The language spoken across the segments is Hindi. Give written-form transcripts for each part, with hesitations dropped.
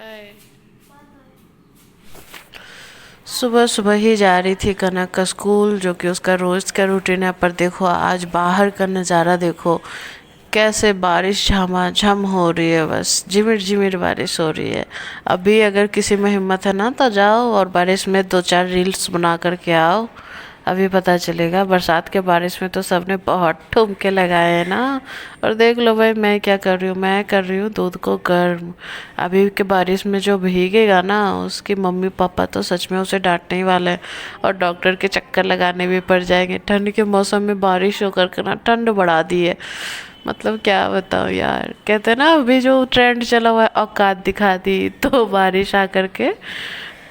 बाय। सुबह सुबह ही जा रही थी कनक का स्कूल, जो कि उसका रोज का रूटीन है। पर देखो आज बाहर का नज़ारा देखो, कैसे बारिश झमाझम हो रही है, बस झिमिर झिमिर बारिश हो रही है। अभी अगर किसी में हिम्मत है ना तो जाओ और बारिश में दो चार रील्स बना करके आओ, अभी पता चलेगा। बरसात के बारिश में तो सबने बहुत ठुमके लगाए हैं ना। और देख लो भाई मैं क्या कर रही हूँ, मैं कर रही हूँ दूध को गर्म। अभी के बारिश में जो भीगेगा ना, उसकी मम्मी पापा तो सच में उसे डांटने ही वाले हैं और डॉक्टर के चक्कर लगाने भी पड़ जाएंगे। ठंड के मौसम में बारिश होकर के ना ठंड बढ़ा दी है। मतलब क्या बताओ यार, कहते हैं ना अभी जो ट्रेंड चला हुआ है औकात दिखा दी, तो बारिश आकर के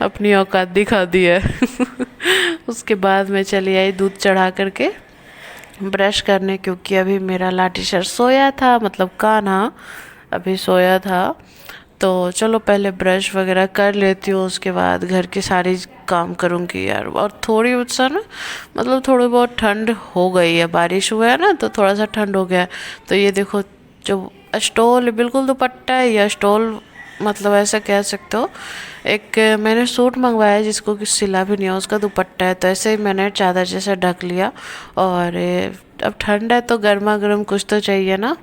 अपनी औकात दिखा दी है। उसके बाद मैं चली आई दूध चढ़ा करके ब्रश करने, क्योंकि अभी मेरा लाठी सर सोया था, मतलब कान्हा अभी सोया था। तो चलो पहले ब्रश वगैरह कर लेती हूँ, उसके बाद घर की सारी काम करूँगी यार। और थोड़ी सा ना, मतलब थोड़ी बहुत ठंड हो गई है, बारिश हुआ है ना तो थोड़ा सा ठंड हो गया है। तो ये देखो जो स्टोल बिल्कुल दुपट्टा है या स्टोल, मतलब ऐसा कह सकते हो। एक मैंने सूट मंगवाया है जिसको कि सिला भी नहीं है, उसका दुपट्टा है, तो ऐसे ही मैंने चादर जैसे ढक लिया। और अब ठंड है तो गर्मा गर्म कुछ तो चाहिए ना।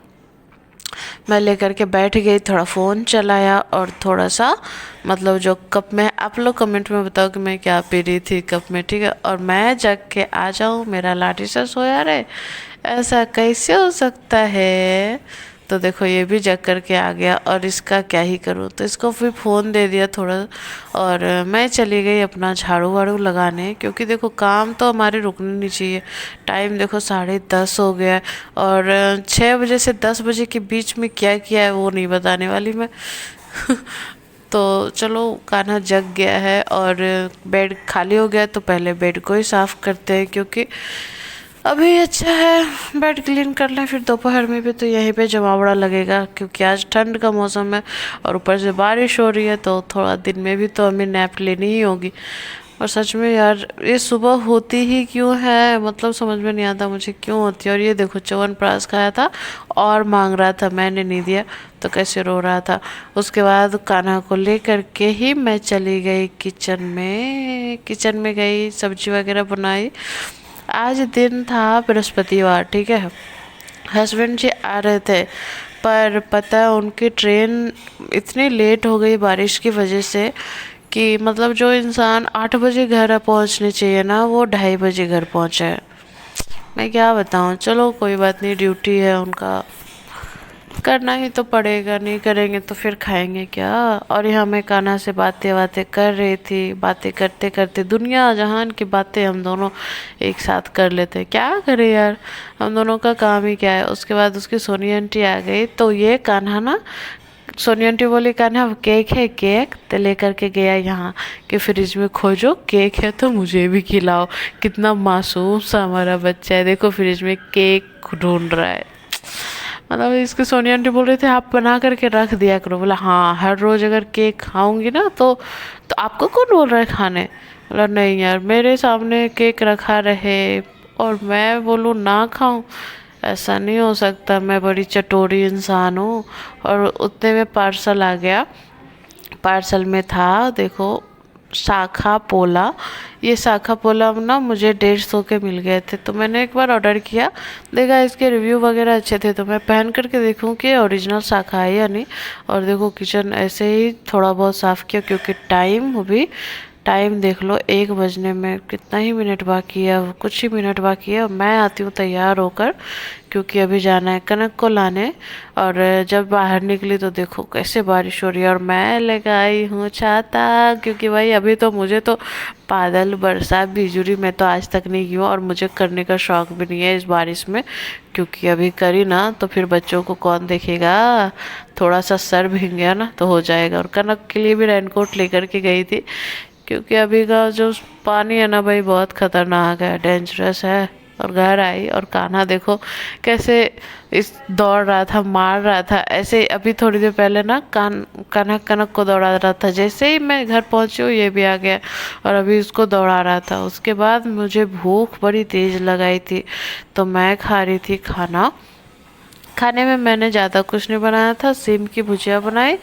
मैं लेकर के बैठ गई, थोड़ा फ़ोन चलाया और थोड़ा सा, मतलब जो कप में, आप लोग कमेंट में बताओ कि मैं क्या पी रही थी कप में, ठीक है। और मैं जग के आ जाऊँ, मेरा लाठी सा सोया रहे, ऐसा कैसे हो सकता है। तो देखो ये भी जग करके आ गया, और इसका क्या ही करूँ, तो इसको फिर फ़ोन दे दिया थोड़ा। और मैं चली गई अपना झाड़ू वाड़ू लगाने, क्योंकि देखो काम तो हमारे रुकने नहीं चाहिए। टाइम देखो 10:30 हो गया है, और 6 बजे से 10 बजे के बीच में क्या किया है वो नहीं बताने वाली मैं। तो चलो कान्हा जग गया है और बेड खाली हो गया, तो पहले बेड को ही साफ़ करते हैं, क्योंकि अभी अच्छा है बेड क्लीन कर लें, फिर दोपहर में भी तो यहीं पे जमावड़ा लगेगा, क्योंकि आज ठंड का मौसम है और ऊपर से बारिश हो रही है, तो थोड़ा दिन में भी तो हमें नैप लेनी ही होगी। और सच में यार ये सुबह होती ही क्यों है, मतलब समझ में नहीं आता मुझे क्यों होती है। और ये देखो च्यवनप्राश खाया था और मांग रहा था, मैंने नहीं दिया तो कैसे रो रहा था। उसके बाद कान्हा को ले करके ही मैं चली गई किचन में गई, सब्जी वगैरह बनाई। आज दिन था बृहस्पतिवार, ठीक है। हस्बैंड जी आ रहे थे, पर पता है उनकी ट्रेन इतनी लेट हो गई बारिश की वजह से, कि मतलब जो इंसान 8 बजे घर पहुंचने चाहिए ना, वो 2:30 बजे घर पहुंचा है। मैं क्या बताऊं, चलो कोई बात नहीं, ड्यूटी है उनका, करना ही तो पड़ेगा, नहीं करेंगे तो फिर खाएंगे क्या। और यहाँ मैं कान्हा से बातें बातें कर रही थी, बातें करते करते दुनिया जहान की बातें हम दोनों एक साथ कर लेते, क्या करें यार, हम दोनों का काम ही क्या है। उसके बाद उसकी सोनी आंटी आ गई, तो ये कान्हा ना, सोनी आंटी बोली कान्हा केक है केक, तो लेकर के गया यहाँ कि फ्रिज में खोजो केक है तो मुझे भी खिलाओ। कितना मासूम सा हमारा बच्चा है, देखो फ्रिज में केक ढूंढ रहा है। मतलब इसके सोनिया आंटी बोल रहे थे आप बना करके रख दिया करो। बोला हाँ, हर रोज अगर केक खाऊंगी ना तो आपको कौन बोल रहा है खाने। बोला नहीं यार, मेरे सामने केक रखा रहे और मैं बोलूँ ना खाऊं, ऐसा नहीं हो सकता, मैं बड़ी चटोरी इंसान हूँ। और उतने में पार्सल आ गया। पार्सल में था देखो शाखा पोला। ये शाखा पोला ना मुझे 150 के मिल गए थे, तो मैंने एक बार ऑर्डर किया, देखा इसके रिव्यू वगैरह अच्छे थे, तो मैं पहन करके देखूं कि ओरिजिनल शाखा है या नहीं। और देखो किचन ऐसे ही थोड़ा बहुत साफ़ किया, क्योंकि टाइम देख लो 1 बजने में कितना ही मिनट बाकी है, कुछ ही मिनट बाकी है। मैं आती हूँ तैयार होकर, क्योंकि अभी जाना है कनक को लाने। और जब बाहर निकली तो देखो कैसे बारिश हो रही है, और मैं लगाई हूँ छाता, क्योंकि भाई अभी तो मुझे तो बादल बरसात बिजुरी मैं तो आज तक नहीं की हूँ, और मुझे करने का शौक भी नहीं है इस बारिश में, क्योंकि अभी करी ना तो फिर बच्चों को कौन देखेगा। थोड़ा सा सर भीग गया ना तो हो जाएगा। और कनक के लिए भी रेनकोट लेकर के गई थी, क्योंकि अभी का जो पानी है ना भाई बहुत खतरनाक है, डेंजरस है। और घर आई और कान्हा देखो कैसे इस दौड़ रहा था, मार रहा था ऐसे। अभी थोड़ी देर पहले ना कनक को दौड़ा रहा था, जैसे ही मैं घर पहुंची हूँ ये भी आ गया और अभी उसको दौड़ा रहा था। उसके बाद मुझे भूख बड़ी तेज लगाई थी, तो मैं खा रही थी खाना। खाने में मैंने ज़्यादा कुछ नहीं बनाया था, सेम की भुजिया बनाई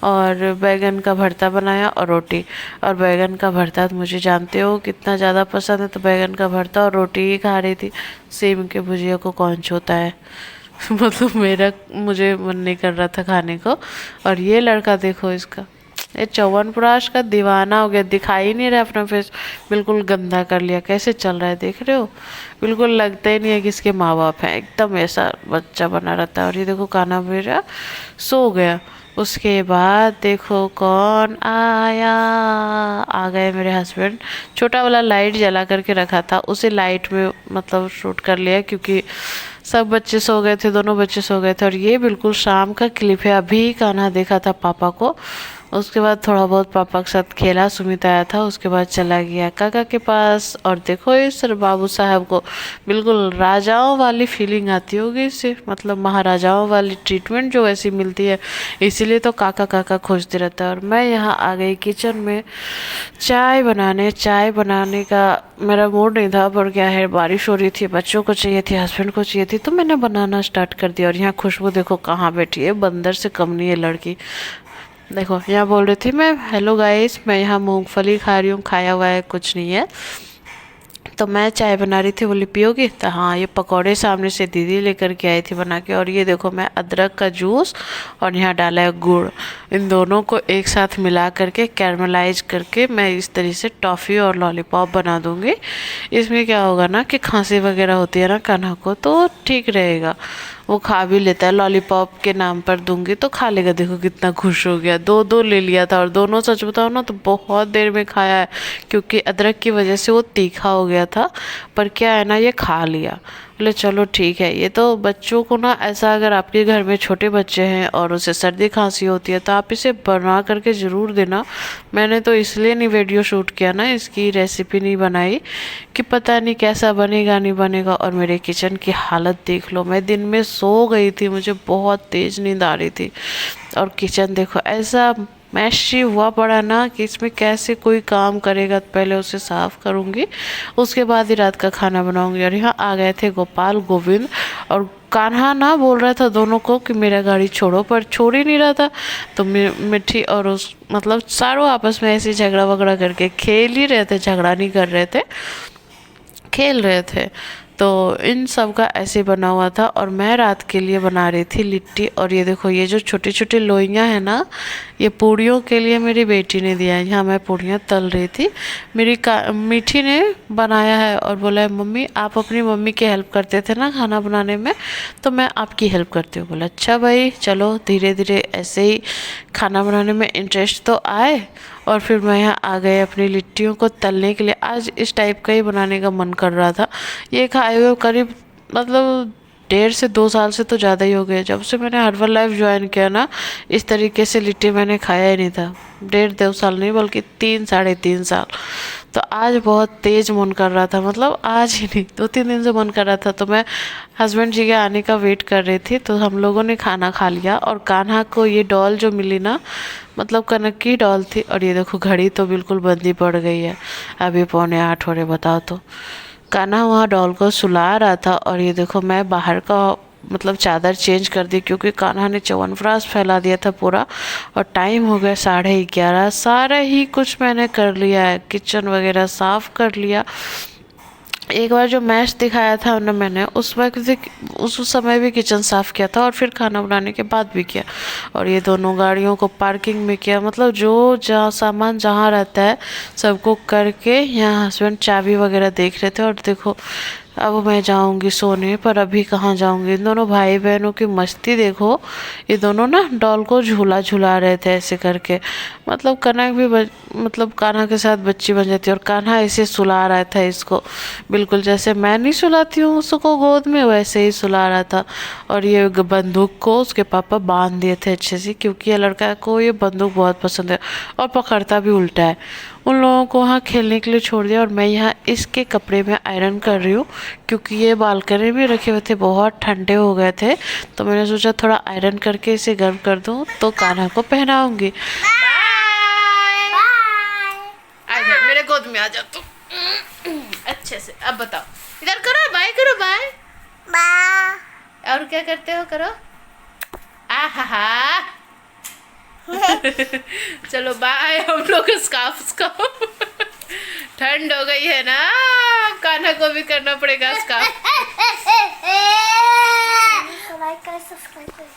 और बैगन का भरता बनाया और रोटी। और बैगन का भरता तो मुझे जानते हो कितना ज़्यादा पसंद है, तो बैगन का भरता और रोटी ही खा रही थी। सेम की भुजिया को कौन छूता है। मतलब मुझे मन नहीं कर रहा था खाने को। और ये लड़का देखो इसका, ये च्यवनप्राश का दीवाना हो गया, दिखाई नहीं रहा अपना फेस, बिल्कुल गंदा कर लिया। कैसे चल रहा है देख रहे हो, बिल्कुल लगता ही नहीं है कि इसके माँ बाप हैं, एकदम ऐसा बच्चा बना रहता है। और ये देखो कान्हा मेरा सो गया। उसके बाद देखो कौन आया, आ गए मेरे हस्बैंड। छोटा वाला लाइट जला करके रखा था, उसे लाइट में मतलब शूट कर लिया क्योंकि सब बच्चे सो गए थे, दोनों बच्चे सो गए थे। और ये बिल्कुल शाम का क्लिप है, अभी कान्हा देखा था पापा को। उसके बाद थोड़ा बहुत पापा के साथ खेला, सुमित आया था, उसके बाद चला गया काका के पास। और देखो इस बाबू साहब को बिल्कुल राजाओं वाली फीलिंग आती होगी इससे, मतलब महाराजाओं वाली ट्रीटमेंट जो ऐसी मिलती है, इसीलिए तो काका काका खोजते रहता है। और मैं यहाँ आ गई किचन में चाय बनाने का मेरा मूड नहीं था, पर क्या है बारिश हो रही थी, बच्चों को चाहिए थी, हस्बैंड को चाहिए थी, तो मैंने बनाना स्टार्ट कर दिया। और यहाँ खुशबू देखो कहाँ बैठी है, बंदर से कम नहीं है लड़की। देखो यहाँ बोल रही थी मैं, हेलो गाइस मैं यहाँ मूंगफली खा रही हूँ, खाया हुआ है कुछ नहीं है। तो मैं चाय बना रही थी, बोली पियोगी, तो हाँ ये पकौड़े सामने से दीदी लेकर के आई थी बना के। और ये देखो मैं अदरक का जूस और यहाँ डाला है गुड़, इन दोनों को एक साथ मिला करके कैरमलाइज करके मैं इस तरीके से टॉफ़ी और लॉलीपॉप बना दूँगी। इसमें क्या होगा ना कि खांसी वगैरह होती है ना कान्हा को, तो ठीक रहेगा, वो खा भी लेता है। लॉलीपॉप के नाम पर दूंगी तो खा लेगा। देखो कितना खुश हो गया, दो दो ले लिया था और दोनों सच बताओ ना तो बहुत देर में खाया है, क्योंकि अदरक की वजह से वो तीखा हो गया था, पर क्या है ना ये खा लिया। बोले चलो ठीक है। ये तो बच्चों को ना ऐसा, अगर आपके घर में छोटे बच्चे हैं और उसे सर्दी खांसी होती है तो आप इसे बना करके ज़रूर देना। मैंने तो इसलिए नहीं वीडियो शूट किया ना, इसकी रेसिपी नहीं बनाई कि पता नहीं कैसा बनेगा नहीं बनेगा। और मेरे किचन की हालत देख लो, मैं दिन में सो गई थी, मुझे बहुत तेज़ नींद आ रही थी। और किचन देखो ऐसा मैशी हुआ पड़ा ना कि इसमें कैसे कोई काम करेगा। पहले उसे साफ करूँगी, उसके बाद ही रात का खाना बनाऊँगी। और यहाँ आ गए थे गोपाल गोविंद, और कान्हा ना बोल रहा था दोनों को कि मेरा गाड़ी छोड़ो, पर छोड़ ही नहीं रहा था। तो मिट्टी और उस मतलब सारों आपस में ऐसे झगड़ा वगड़ा करके खेल ही रहे थे, झगड़ा नहीं कर रहे थे, खेल रहे थे। तो इन सब का ऐसे बना हुआ था। और मैं रात के लिए बना रही थी लिट्टी। और ये देखो ये जो छोटी छोटी लोइयाँ हैं ना, ये पूड़ियों के लिए मेरी बेटी ने दिया है। यहाँ मैं पूड़ियाँ तल रही थी, मेरी मीठी ने बनाया है और बोला है मम्मी आप अपनी मम्मी की हेल्प करते थे ना खाना बनाने में, तो मैं आपकी हेल्प करती हूँ। बोला अच्छा भाई चलो, धीरे धीरे ऐसे ही खाना बनाने में इंटरेस्ट तो आए। और फिर मैं यहाँ आ गए अपनी लिट्टियों को तलने के लिए। आज इस टाइप का ही बनाने का मन कर रहा था। ये खाए हुए करीब मतलब 1.5 से 2 साल से तो ज़्यादा ही हो गए, जब से मैंने हर्बल लाइफ ज्वाइन किया ना, इस तरीके से लिट्टी मैंने खाया ही नहीं था। 1.5-2 साल नहीं बल्कि 3-3.5 साल। तो आज बहुत तेज़ मन कर रहा था, मतलब आज ही नहीं 2-3 दिन से मन कर रहा था। तो मैं हस्बैंड जी के आने का वेट कर रही थी, तो हम लोगों ने खाना खा लिया। और कान्हा को ये डॉल जो मिली ना, मतलब कनक की डॉल थी। और ये देखो घड़ी तो बिल्कुल बंदी पड़ गई है, अभी 7:45 हो रहे, बताओ तो। कान्हा वहाँ डॉल को सुला रहा था। और ये देखो मैं बाहर का मतलब चादर चेंज कर दी, क्योंकि कान्हा ने च्यवनप्राश फैला दिया था पूरा। और टाइम हो गया 11:30, सारा ही कुछ मैंने कर लिया है, किचन वगैरह साफ़ कर लिया। एक बार जो मैच दिखाया था ना मैंने, उस वक्त उस समय भी किचन साफ़ किया था और फिर खाना बनाने के बाद भी किया। और ये दोनों गाड़ियों को पार्किंग में किया, मतलब जो जहाँ सामान जहाँ रहता है सबको करके। यहाँ हस्बैंड चाबी वगैरह देख रहे थे। और देखो अब मैं जाऊंगी सोने, पर अभी कहाँ जाऊंगी। इन दोनों भाई बहनों की मस्ती देखो, ये दोनों ना डॉल को झूला झूला रहे थे ऐसे करके। मतलब कनक भी मतलब कान्हा के साथ बच्ची बन जाती है। और कान्हा ऐसे सुला रहा था इसको, बिल्कुल जैसे मैं नहीं सुलाती हूँ उसको गोद में, वैसे ही सुला रहा था। और ये बंदूक को उसके पापा बांध दिए थे अच्छे से, क्योंकि ये लड़का को ये बंदूक बहुत पसंद है और पकड़ता भी उल्टा है। उन लोगों को वहाँ खेलने के लिए छोड़ दिया। और मैं यहाँ इसके कपड़े में आयरन कर रही हूँ, क्योंकि ये बालकनी में रखे हुए थे, बहुत ठंडे हो गए थे। तो मैंने सोचा थोड़ा आयरन करके इसे गर्म कर दूँ तो कान्हा को पहनाऊंगी। मेरे गोद में आ जा तू अच्छे से। अब बताओ, इधर करो, बाय करो, बाय। और क्या करते हो, करो। आहा चलो बाय। हम लोग स्कार्फ ठंड हो गई है ना, कान्हा को भी करना पड़ेगा स्कार्फ। लाइक करें, सब्सक्राइब करें।